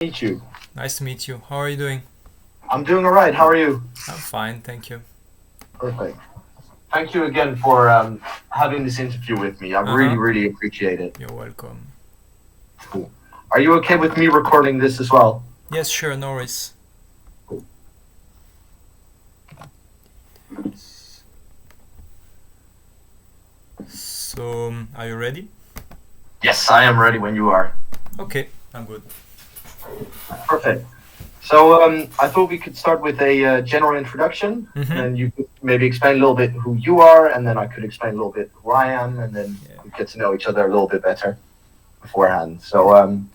Meet you. Nice to meet you. How are you doing? I'm doing all right. How are you? I'm fine, thank you. Perfect. Thank you again for having this interview with me. I really, Uh-huh. really appreciate it. You're welcome. Cool. Are you okay with me recording this as well? Yes, sure, no worries. Cool. So, are you ready? Yes, I am ready when you are. Okay, I'm good. Perfect. So I thought we could start with a general introduction, Mm-hmm. and you could maybe explain a little bit who you are, and then I could explain a little bit who I am, and then Yeah. we get to know each other a little bit better beforehand. So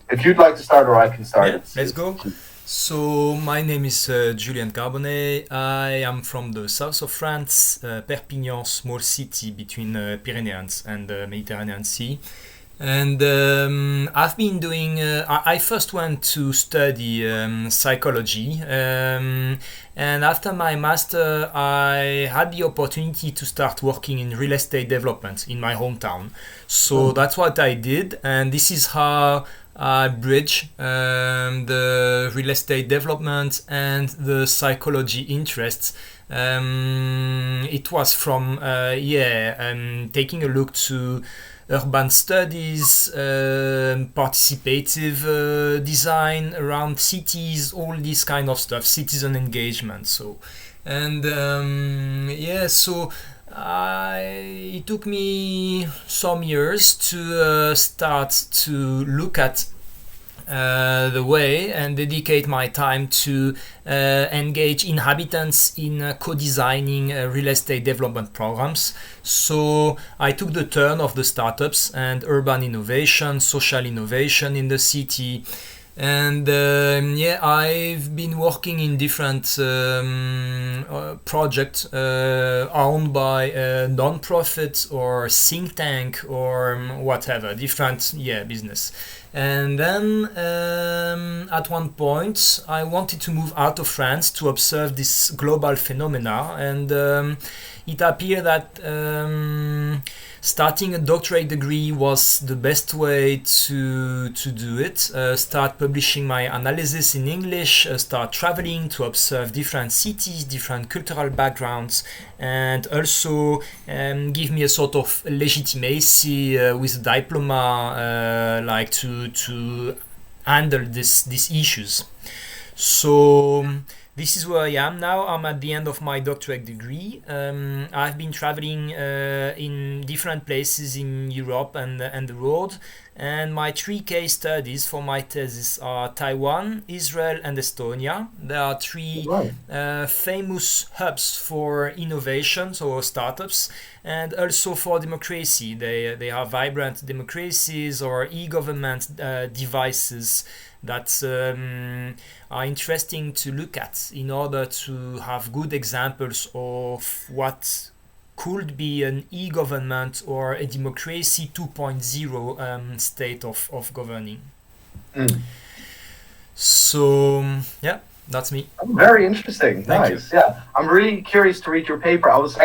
if you'd like to start, or I can start. Yeah, let's go. So, my name is Julien Carbone. I am from the south of France, Perpignan, small city between Pyrenees and the Mediterranean Sea. And I've been doing. I first went to study psychology, and after my master, I had the opportunity to start working in real estate development in my hometown. So that's what I did, and this is how I bridge the real estate development and the psychology interests. It was from taking a look to urban studies, participative design around cities, all this kind of stuff, citizen engagement. So, and so it took me some years to start to look at the way and dedicate my time to engage inhabitants in co-designing real estate development programs. So I took the turn of the startups and urban innovation, social innovation in the city. And I've been working in different projects owned by non-profits or think tank or whatever, different business. And then at one point, I wanted to move out of France to observe this global phenomena, and it appeared that starting a doctorate degree was the best way to do it. Start publishing my analysis in English, start traveling to observe different cities, different cultural backgrounds, and also give me a sort of legitimacy with a diploma, like to handle these issues. So this is where I am now. I'm at the end of my doctorate degree. I've been traveling in different places in Europe and the world. And my three case studies for my thesis are Taiwan, Israel, and Estonia. There are three Right. famous hubs for innovations or startups, and also for democracy. They are vibrant democracies or e-government devices that are interesting to look at in order to have good examples of what could be an e-government or a democracy 2.0 state of governing. Mm. So, that's me. Very interesting. Thank you. Nice. Yeah. I'm really curious to read your paper. I was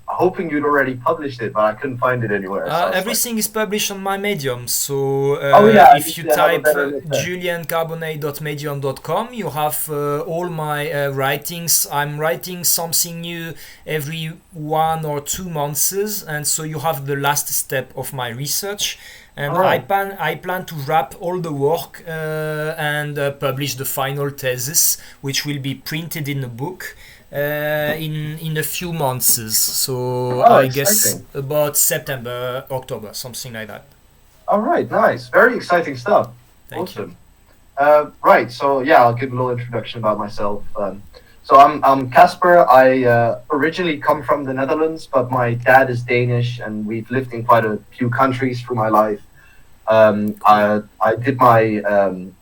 hoping you'd already published it, but I couldn't find it anywhere. So I was like, Everything is published on my Medium. So oh yeah, I if need you to have a type better look there. juliancarbonnet.medium.com, you have all my writings. I'm writing something new every 1 or 2 months, and so you have the last step of my research. And Alright. I plan to wrap all the work and publish the final thesis, which will be printed in a book in a few months. So Oh, I guess exciting. about September, October, something like that. All right, nice. Very exciting stuff. Thank you. Awesome. Right, so yeah, I'll give a little introduction about myself. So I'm Casper. I originally come from the Netherlands, but my dad is Danish, and we've lived in quite a few countries through my life. I did my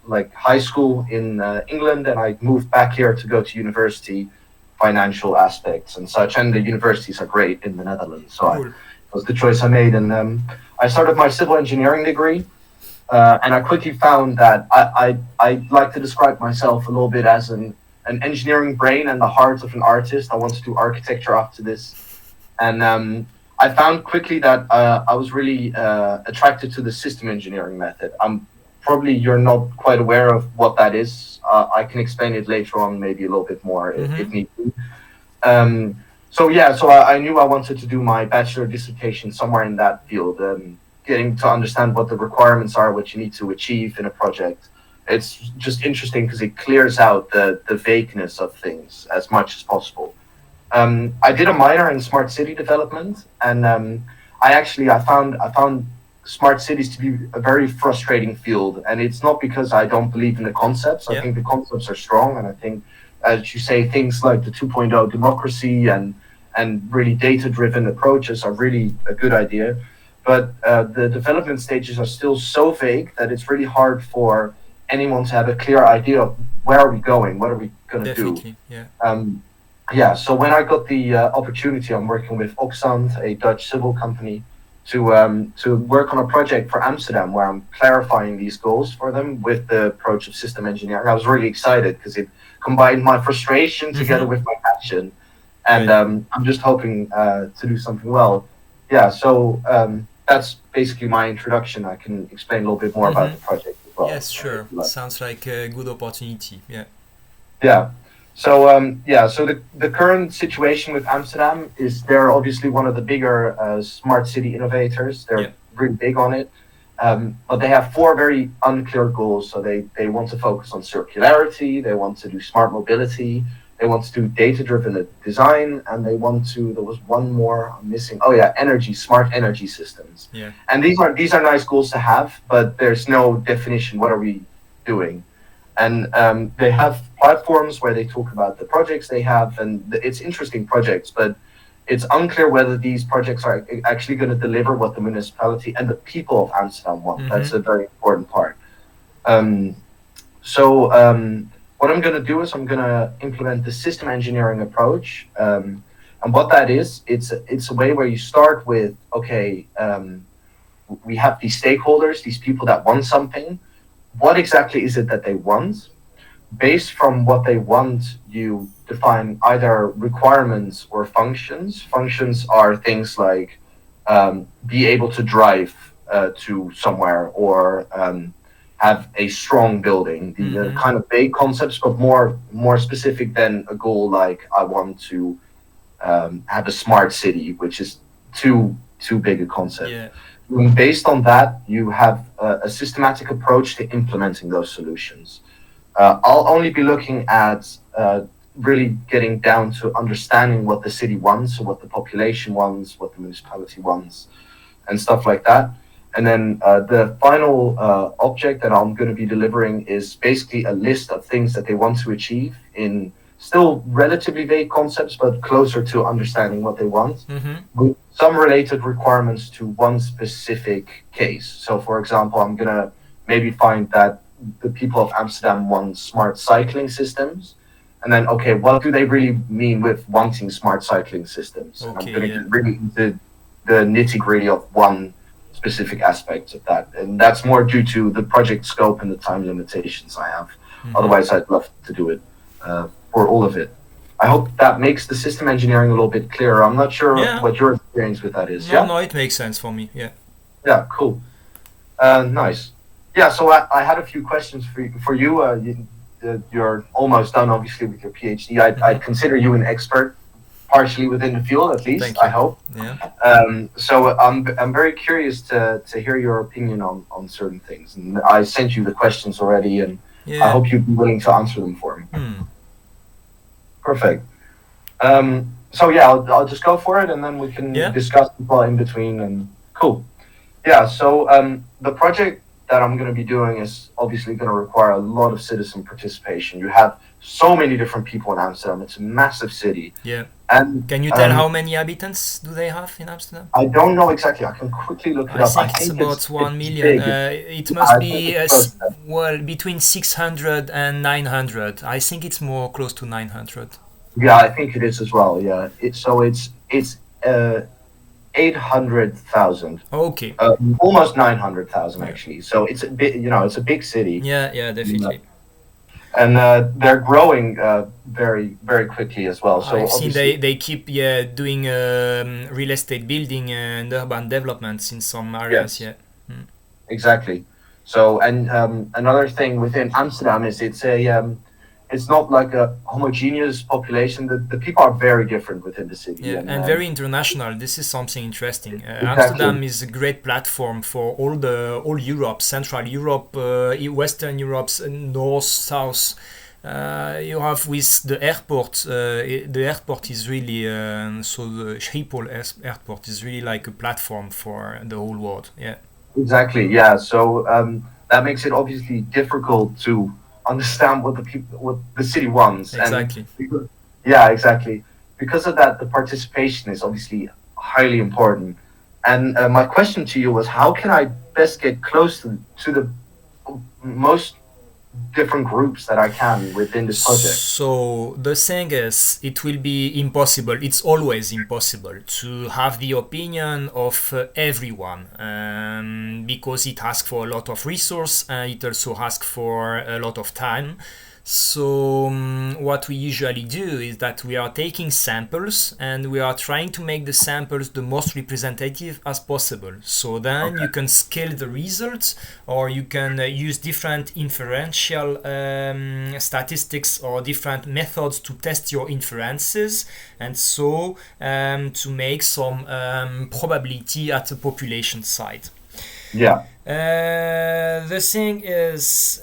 like high school in England, and I moved back here to go to university, financial aspects and such. And the universities are great in the Netherlands, so Cool. it was the choice I made. And I started my civil engineering degree. And I quickly found that I like to describe myself a little bit as an engineering brain and the heart of an artist. I want to do architecture after this. And I found quickly that I was really attracted to the system engineering method. I'm probably you're not quite aware of what that is. I can explain it later on, maybe a little bit more if need be. So I knew I wanted to do my bachelor dissertation somewhere in that field, getting to understand what the requirements are, what you need to achieve in a project. It's just interesting because it clears out the vagueness of things as much as possible. I did a minor in smart city development, and I found smart cities to be a very frustrating field, and it's not because I don't believe in the concepts. I think the concepts are strong, and I think, as you say, things like the 2.0 democracy and really data-driven approaches are really a good idea. But the development stages are still so vague that it's really hard for anyone to have a clear idea of where are we going, what are we going to do. So when I got the opportunity, I'm working with Oxand, a Dutch civil company, to work on a project for Amsterdam where I'm clarifying these goals for them with the approach of system engineering. I was really excited because it combined my frustration together with my passion, and I'm just hoping to do something well. That's basically my introduction. I can explain a little bit more about the project as well. Yes, sure. Sounds like a good opportunity. So the current situation with Amsterdam is they're obviously one of the bigger smart city innovators. They're really big on it, but they have four very unclear goals. So they want to focus on circularity, they want to do smart mobility, they want to do data-driven design, and there was one more I'm missing. Smart energy systems. And these are nice goals to have, but there's no definition. What are we doing? And they have platforms where they talk about the projects they have, and it's interesting projects, but it's unclear whether these projects are actually going to deliver what the municipality and the people of Amsterdam want. That's a very important part. What I'm going to do is I'm going to implement the system engineering approach. And what that is, it's a way where you start with, we have these stakeholders, these people that want something. What exactly is it that they want? Based from what they want, you define either requirements or functions. Functions are things like be able to drive to somewhere, or have a strong building. The kind of vague concepts, but more specific than a goal like I want to have a smart city, which is too big a concept. Based on that, you have a systematic approach to implementing those solutions. I'll only be looking at really getting down to understanding what the city wants, or what the population wants, what the municipality wants, and stuff like that. And then the final object that I'm going to be delivering is basically a list of things that they want to achieve in still relatively vague concepts, but closer to understanding what they want, with some related requirements to one specific case. So, for example, I'm going to maybe find that the people of Amsterdam want smart cycling systems. And then, what do they really mean with wanting smart cycling systems? I'm going to get really into the nitty-gritty of one specific aspect of that. And that's more due to the project scope and the time limitations I have. Otherwise, I'd love to do it for all of it. I hope that makes the system engineering a little bit clearer. I'm not sure what your experience with that is. No, it makes sense for me. Yeah, cool. Nice. So I had a few questions for you. You're almost done, obviously, with your PhD. I'd consider you an expert, partially within the field, at least. I hope. So I'm very curious to hear your opinion on certain things. And I sent you the questions already, and I hope you'd be willing to answer them for me. Perfect. I'll just go for it, and then we can discuss in between. And cool. So the project that I'm going to be doing is obviously going to require a lot of citizen participation. You have so many different people in Amsterdam. It's a massive city. And can you tell how many inhabitants do they have in Amsterdam? I don't know exactly. I can quickly look it up. I think it's about 1 million. It must be between 600 and 900. I think it's more close to 900. Yeah, I think it is as well. Yeah, it's 800,000. Okay. Almost 900,000 actually. So it's a bit, it's a big city. Yeah, definitely. And they're growing very, very quickly as well. So I've seen they keep doing real estate building and urban developments in some areas. Exactly. So, and another thing within Amsterdam is it's not like a homogeneous population. The people are very different within the city, Yeah, and and very international. This is something interesting. exactly, Amsterdam is a great platform for all Europe, Central Europe, Western Europe, North, South. You have with the airport. The airport is really so the Schiphol airport is really like a platform for the whole world. Yeah, exactly, yeah. So that makes it obviously difficult to understand what the city wants, and exactly. yeah, exactly. Because of that, the participation is obviously highly important. And my question to you was, how can I best get close to the most different groups that I can within this project? So the thing is, it will be impossible. It's always impossible to have the opinion of everyone because it asks for a lot of resource and it also asks for a lot of time. So what we usually do is that we are taking samples and we are trying to make the samples the most representative as possible. So then Okay. you can scale the results, or you can use different inferential statistics or different methods to test your inferences, and so to make some probability at the population side. Yeah. The thing is,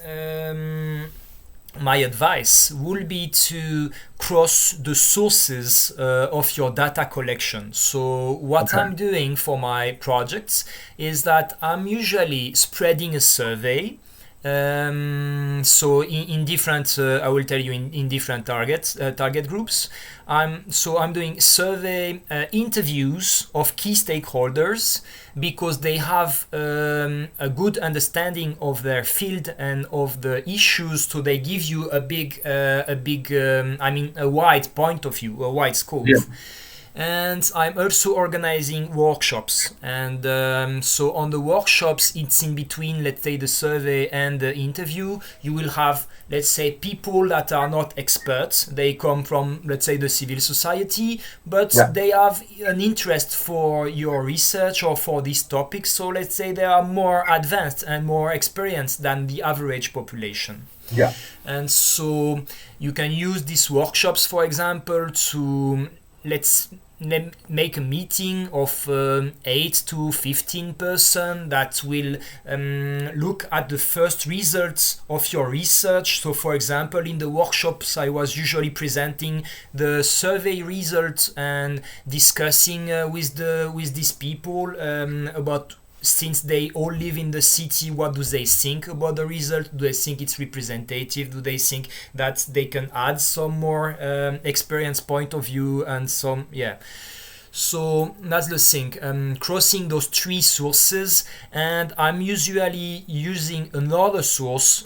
my advice will be to cross the sources of your data collection. So what Okay. I'm doing for my projects is that I'm usually spreading a survey. So in different, I will tell you in different target groups. I'm doing survey interviews of key stakeholders because they have a good understanding of their field and of the issues. So they give you a wide point of view, a wide scope. Yeah. And I'm also organizing workshops. And so on the workshops, it's in between, let's say, the survey and the interview. You will have, let's say, people that are not experts. They come from, let's say, the civil society, but Yeah. they have an interest for your research or for this topic. So let's say they are more advanced and more experienced than the average population. Yeah. And so you can use these workshops, for example, to make a meeting of 8 to 15 person that will look at the first results of your research. So for example, in the workshops I was usually presenting the survey results and discussing with these people about, since they all live in the city, what do they think about the result? Do they think it's representative? Do they think that they can add some more experience point of view and some, yeah. So that's the thing, crossing those three sources, and I'm usually using another source,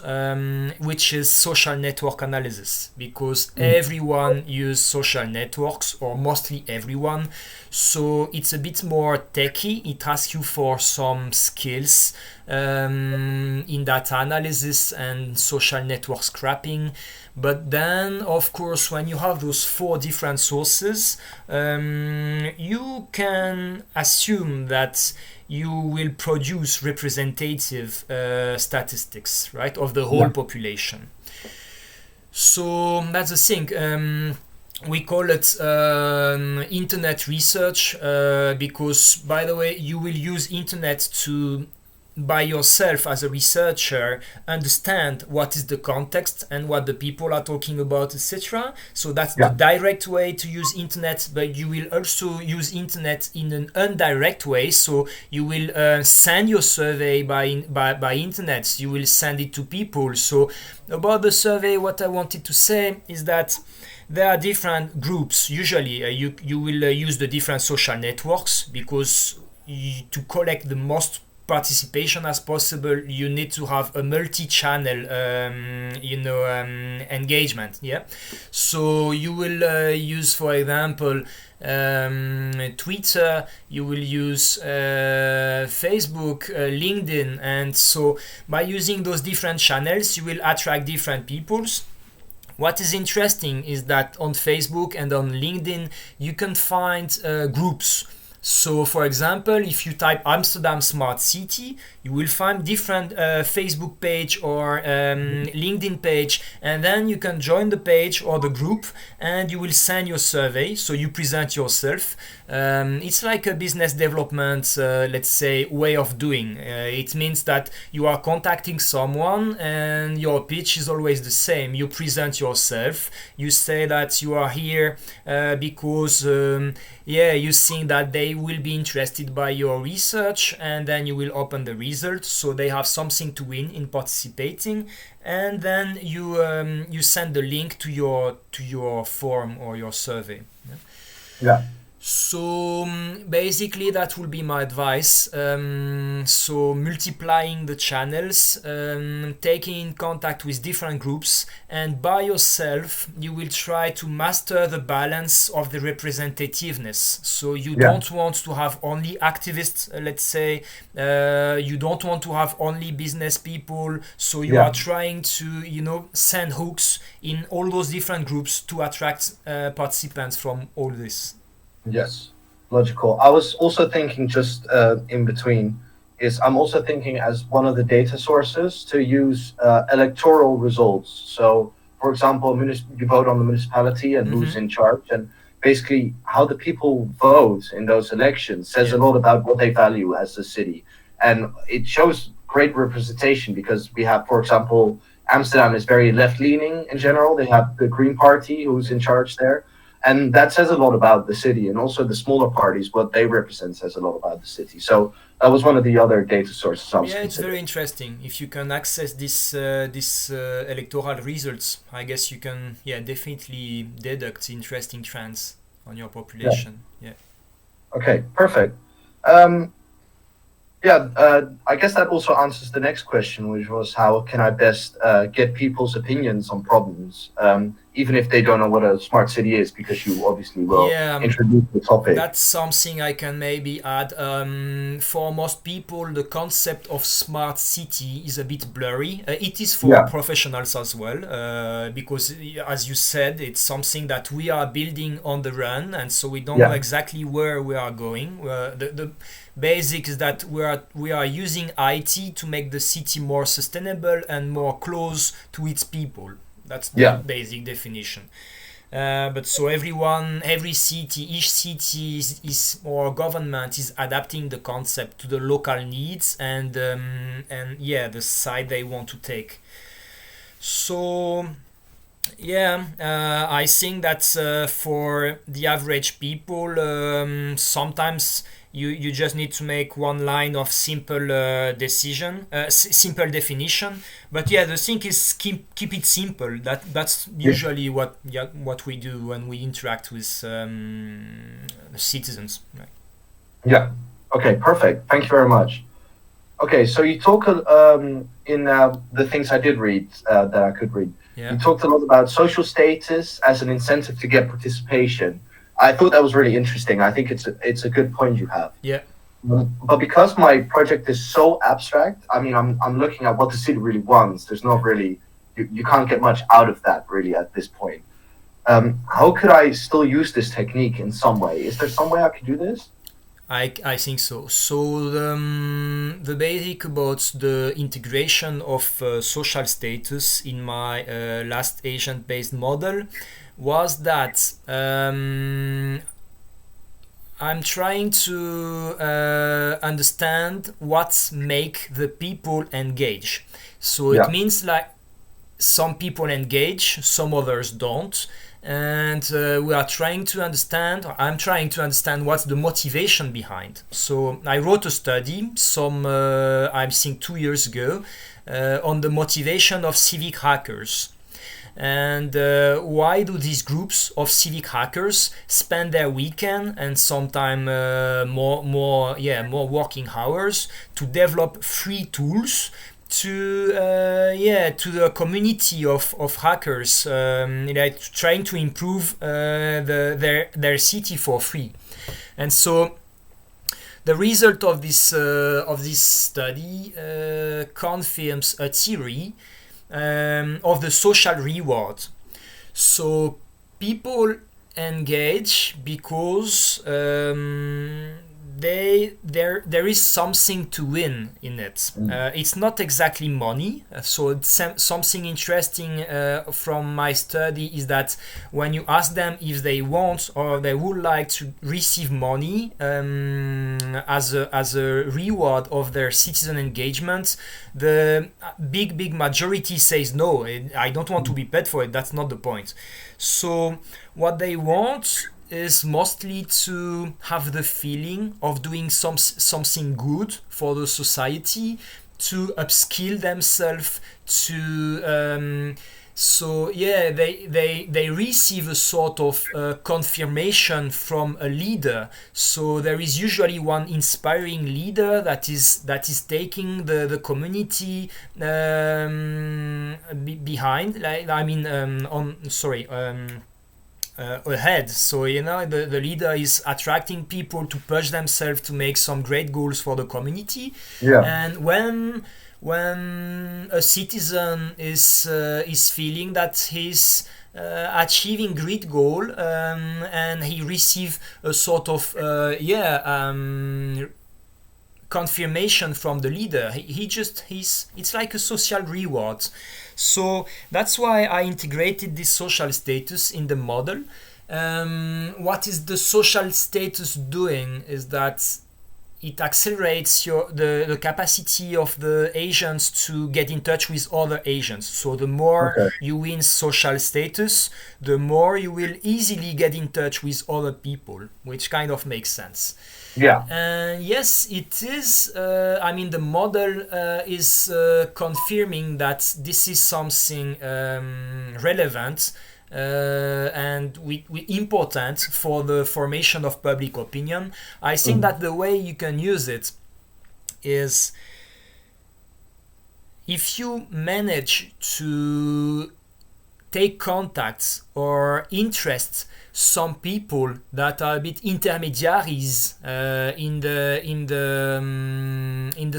which is social network analysis, because everyone uses social networks, or mostly everyone. So it's a bit more techy. It asks you for some skills in data analysis and social network scrapping. But then, of course, when you have those four different sources, you can assume that you will produce representative statistics, right, of the whole Yeah. population. So that's the thing. We call it internet research because, by the way, you will use internet to, by yourself as a researcher, understand what is the context and what the people are talking about, etc. So that's the Yeah. direct way to use internet, but you will also use internet in an indirect way. So you will send your survey by internet. You will send it to people. So about the survey, what I wanted to say is that there are different groups. Usually you will use the different social networks because to collect the most participation as possible, you need to have a multi-channel engagement. Yeah, so you will use, for example, Twitter, you will use Facebook, LinkedIn, and so by using those different channels you will attract different peoples. What is interesting is that on Facebook and on LinkedIn you can find groups. So, for example, if you type Amsterdam Smart City, you will find different Facebook page or LinkedIn page, and then you can join the page or the group, and you will send your survey. So you present yourself. It's like a business development, let's say, way of doing. It means that you are contacting someone, and your pitch is always the same. You present yourself. You say that you are here because you think that they will be interested by your research, and then you will open the results, so they have something to win in participating, and then you send the link to your form or your survey. Yeah. So basically that will be my advice. So multiplying the channels, taking in contact with different groups, and by yourself you will try to master the balance of the representativeness. So you don't want to have only activists, let's say. You don't want to have only business people. So you are trying to send hooks in all those different groups to attract participants from all this. Yes, logical. I was also thinking just in between I'm also thinking as one of the data sources to use electoral results. So, for example, you vote on the municipality and who's in charge, and basically how the people vote in those elections says a lot about what they value as a city. And it shows great representation because we have, for example, Amsterdam is very left-leaning in general. They have the Green Party who's in charge there. And that says a lot about the city, and also the smaller parties, what they represent says a lot about the city. So that was one of the other data sources I was it's considering. very interesting. If you can access this electoral results, I guess you can definitely deduct interesting trends on your population. Yeah. Okay, perfect. I guess that also answers the next question, which was how can I best get people's opinions on problems, even if they don't know what a smart city is, because you obviously will introduce the topic. That's something I can maybe add. For most people, the concept of smart city is a bit blurry. It is for professionals as well, because as you said, it's something that we are building on the run, and so we don't know exactly where we are going. The basic is that we are using IT to make the city more sustainable and more close to its people. That's the basic definition. But so every city, each city is or government is adapting the concept to the local needs and the side they want to take. So I think that for the average people, sometimes you just need to make one line of simple simple definition. But the thing is keep it simple. That's usually what we do when we interact with the citizens. Right? Yeah. Okay. Perfect. Thank you very much. Okay. So you talk in the things I did read that I could read. Yeah. You talked a lot about social status as an incentive to get participation. I thought that was really interesting. I think it's a good point you have. Yeah. But because my project is so abstract, I mean, I'm looking at what the city really wants. There's not really, you can't get much out of that really at this point. How could I still use this technique in some way? Is there some way I could do this? I think so. So the basic about the integration of social status in my last agent-based model was that I'm trying to understand what make the people engage. So it means like some people engage, some others don't. And I'm trying to understand what's the motivation behind. So I wrote a study I think 2 years ago on the motivation of civic hackers. And why do these groups of civic hackers spend their weekend and sometimes more working hours to develop free tools to the community of hackers, trying to improve their city for free. And so the result of this study confirms a theory of the social reward. So people engage because there is something to win in it. It's not exactly money. So it's something interesting from my study is that when you ask them if they want or they would like to receive money as a reward of their citizen engagement, the big majority says no. I don't want to be paid for it. That's not the point. So what they want is mostly to have the feeling of doing something good for the society, to upskill themselves, to so yeah, they receive a sort of confirmation from a leader. So there is usually one inspiring leader that is taking the community behind, like I mean ahead. So the leader is attracting people to push themselves to make some great goals for the community. And when a citizen is feeling that he's achieving great goal, and he receive a sort of confirmation from the leader, it's like a social reward. So that's why I integrated this social status in the model. What is the social status doing is that it accelerates the capacity of the agents to get in touch with other agents. So the more you win social status, the more you will easily get in touch with other people, which kind of makes sense. Yes, it is. The model is confirming that this is something relevant and important for the formation of public opinion. I think that the way you can use it is if you manage to take contacts or interest some people that are a bit intermediaries in the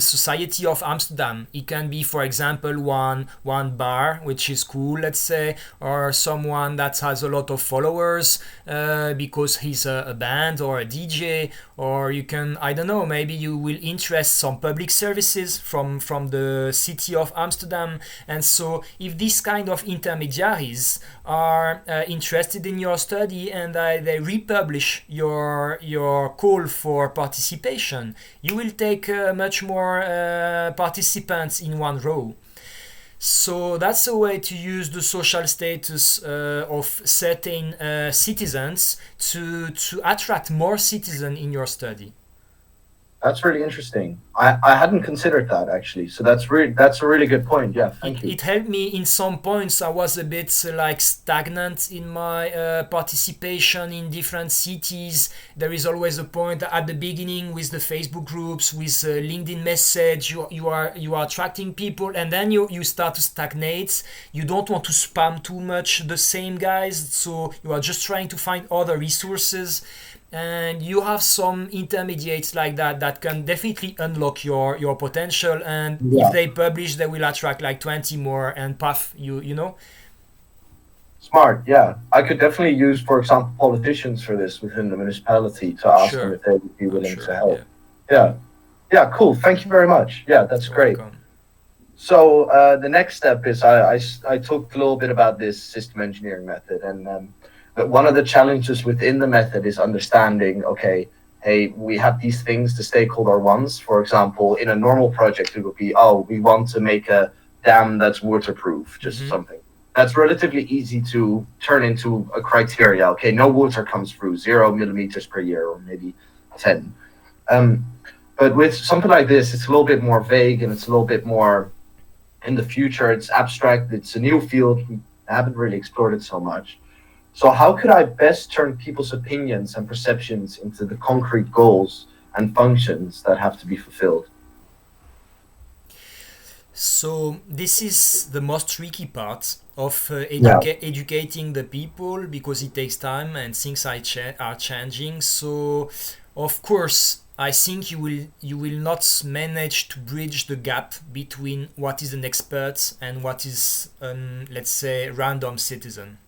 society of Amsterdam. It can be, for example, one bar which is cool, let's say, or someone that has a lot of followers because he's a band or a DJ, or you can, I don't know, maybe you will interest some public services from the city of Amsterdam. And so if these kind of intermediaries are interested in your study and they republish your call for participation, you will take much more participants in one row. So that's a way to use the social status of certain citizens to attract more citizens in your study. That's really interesting. I hadn't considered that, actually. So that's a really good point. Yeah, thank you. It helped me in some points. I was a bit like stagnant in my participation in different cities. There is always a point at the beginning with the Facebook groups, with LinkedIn message. You are attracting people, and then you start to stagnate. You don't want to spam too much the same guys, so you are just trying to find other resources. And you have some intermediates like that can definitely unlock your potential, and if they publish, they will attract like 20 more, and puff, you know. Smart, yeah. I could definitely use, for example, politicians for this within the municipality to ask them if they would be willing to help. Yeah, cool. Thank you very much. Yeah, that's great. Welcome. So the next step is I talked a little bit about this system engineering method, and but one of the challenges within the method is understanding, okay, hey, we have these things the stakeholder wants. For example, in a normal project, it would be, we want to make a dam that's waterproof, just something. That's relatively easy to turn into a criteria. Okay, no water comes through, 0 millimeters per year, or maybe 10. But with something like this, it's a little bit more vague, and it's a little bit more in the future. It's abstract. It's a new field. We haven't really explored it so much. So how could I best turn people's opinions and perceptions into the concrete goals and functions that have to be fulfilled? So this is the most tricky part of educating the people, because it takes time and things are changing. So of course, I think you will not manage to bridge the gap between what is an expert and what is let's say random citizen.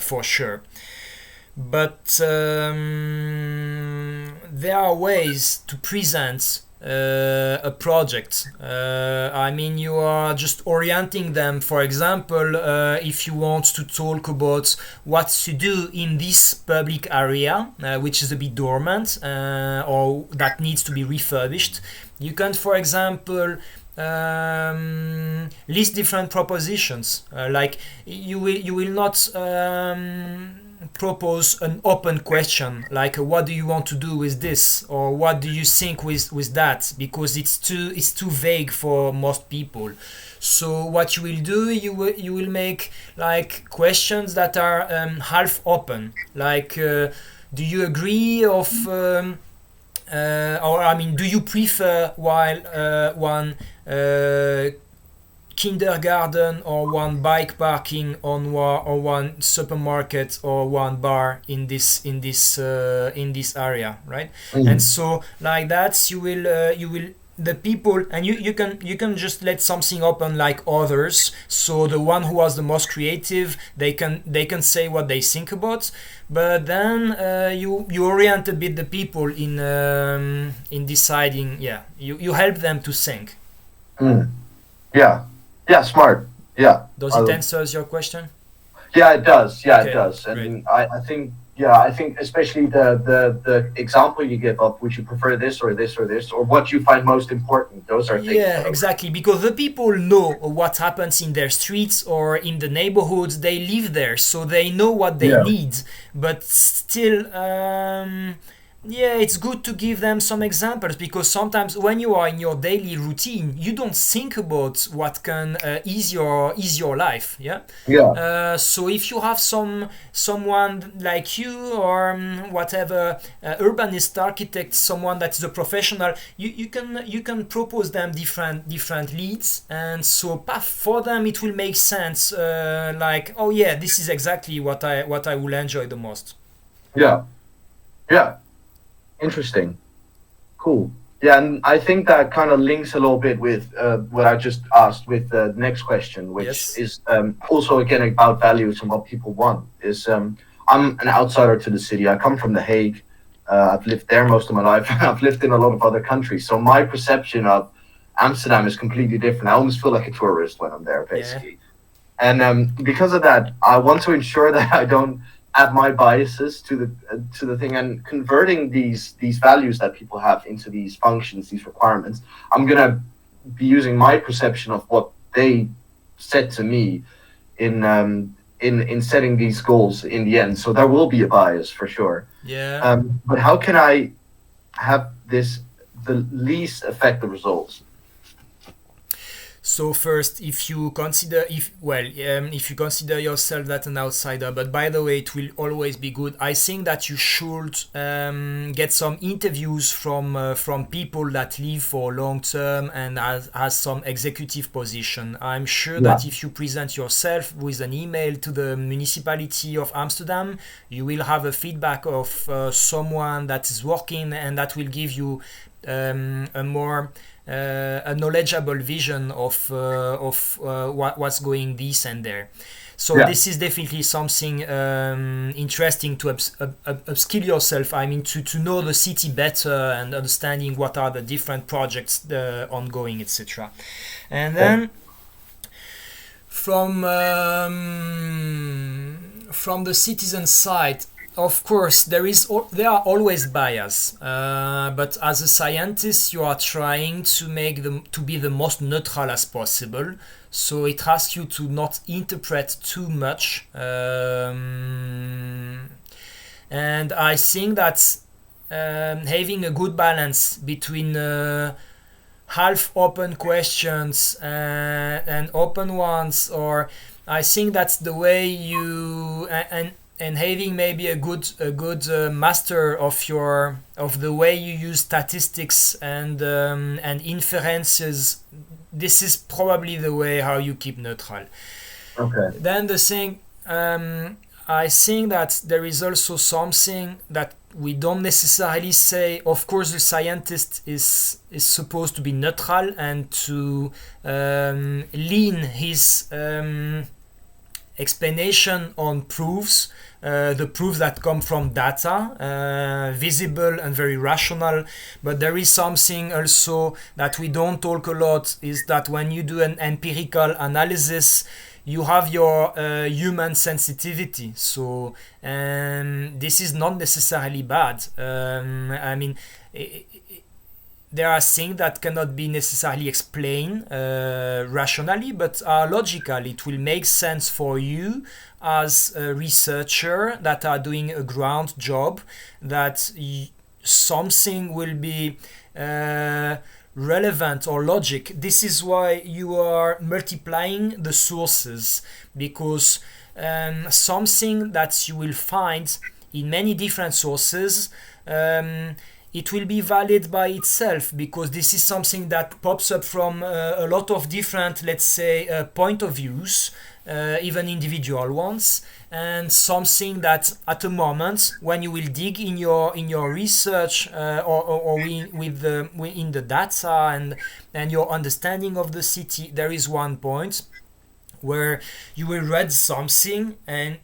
For sure. But there are ways to present a project. I mean, you are just orienting them. For example, if you want to talk about what to do in this public area, which is a bit dormant or that needs to be refurbished, you can, for example, list different propositions. Like you will not propose an open question like what do you want to do with this or what do you think with that, because it's too vague for most people. So what you will do, you will make like questions that are half open, like do you agree of or I mean, do you prefer one kindergarten or one bike parking on or one supermarket or one bar in this area, right? And so like that you will the people, and you can just let something open like others, so the one who was the most creative, they can say what they think about, but then you orient a bit the people in deciding. You help them to think. Yeah, smart. Yeah. Does it answer your question? Yeah, it does. Yeah, okay, it does. great. And I think especially the example you give up, would you prefer this or this or this, or what you find most important, those are things. Yeah, exactly, because the people know what happens in their streets or in the neighborhoods. They live there, so they know what they need, but still it's good to give them some examples, because sometimes when you are in your daily routine, you don't think about what can ease your life. So if you have someone like you or whatever urbanist, architect, someone that's a professional, you can propose them different leads, and so for them it will make sense. Like, oh yeah, this is exactly what I will enjoy the most. Yeah. Interesting. Cool. Yeah, and I think that kind of links a little bit with what I just asked with the next question, which is also again about values and what people want. I'm an outsider to the city. I come from The Hague. I've lived there most of my life. I've lived in a lot of other countries. So my perception of Amsterdam is completely different. I almost feel like a tourist when I'm there, basically. And because of that, I want to ensure that I don't add my biases to the thing, and converting these values that people have into these functions, these requirements. I'm gonna be using my perception of what they said to me in setting these goals in the end. So there will be a bias for sure. But how can I have this the least affect the results? So first, if you consider yourself that an outsider, but by the way, it will always be good. I think that you should get some interviews from people that live for long term and has some executive position. I'm sure that if you present yourself with an email to the municipality of Amsterdam, you will have a feedback of someone that is working, and that will give you a more a knowledgeable vision of what's going this and there. So this is definitely something interesting to upskill yourself. I mean, to know the city better and understanding what are the different projects ongoing, etc. And then from the citizen side, of course, there are always bias, but as a scientist, you are trying to make them to be the most neutral as possible. So it asks you to not interpret too much, and I think that having a good balance between half-open questions and open ones, or I think that's the way you and having maybe a good master of the way you use statistics and inferences. This is probably the way how you keep neutral. Okay. Then the thing, I think that there is also something that we don't necessarily say. Of course, the scientist is supposed to be neutral and to lean his explanation on proofs, the proofs that come from data, visible and very rational. But there is something also that we don't talk a lot, is that when you do an empirical analysis, you have your human sensitivity. So this is not necessarily bad. I mean, there are things that cannot be necessarily explained rationally, but are logical. It will make sense for you as a researcher that are doing a ground job, that something will be relevant or logic. This is why you are multiplying the sources, because something that you will find in many different sources, it will be valid by itself, because this is something that pops up from a lot of different, let's say, point of views, even individual ones, and something that at a moment when you will dig in your research or in the data and your understanding of the city, there is one point where you will read something and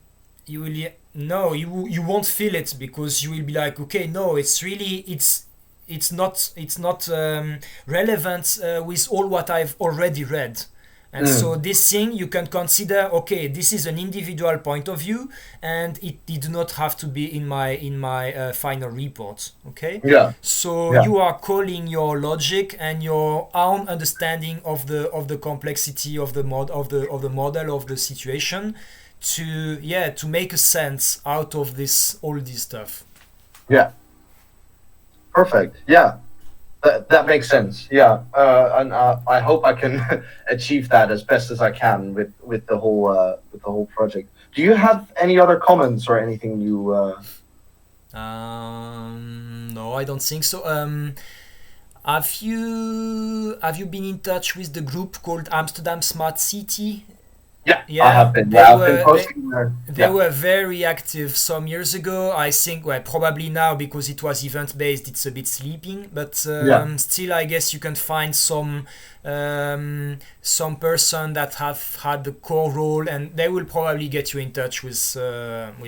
you will you won't feel it, because you will be like, okay, no, it's not relevant with all what I've already read. And so this thing you can consider, okay, this is an individual point of view, and it did not have to be in my final report. Okay. Yeah. So you are calling your logic and your own understanding of the complexity of the model of the situation to make a sense out of all this stuff. Yeah. Perfect. Yeah. That makes sense. Yeah, and I hope I can achieve that as best as I can with the whole project. Do you have any other comments or anything you? No, I don't think so. Have you been in touch with the group called Amsterdam Smart City? Yeah, I have been. I've been posting there. They were very active some years ago. I think, well, probably now because it was event-based, it's a bit sleeping. But still, I guess you can find some person that have had the core role, and they will probably get you in touch with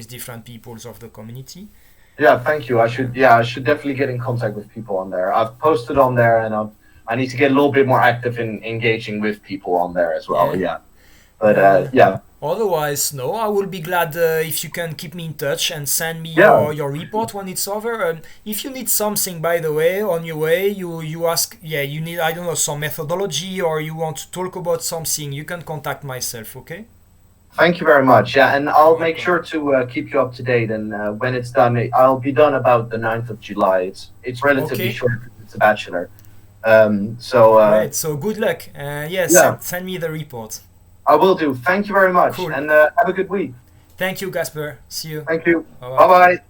different peoples of the community. Yeah, thank you. I should definitely get in contact with people on there. I've posted on there, and I need to get a little bit more active in engaging with people on there as well. Yeah. But otherwise, no, I will be glad if you can keep me in touch and send me your report when it's over. If you need something, by the way, on your way, you ask, you need, I don't know, some methodology, or you want to talk about something, you can contact myself, okay? Thank you very much. Yeah, and I'll make sure to keep you up to date. And when it's done, I'll be done about the 9th of July. It's relatively short. It's a bachelor. Great. So good luck. Send me the report. I will do. Thank you very much. Cool. And have a good week. Thank you, Casper. See you. Thank you. Bye-bye. Bye-bye.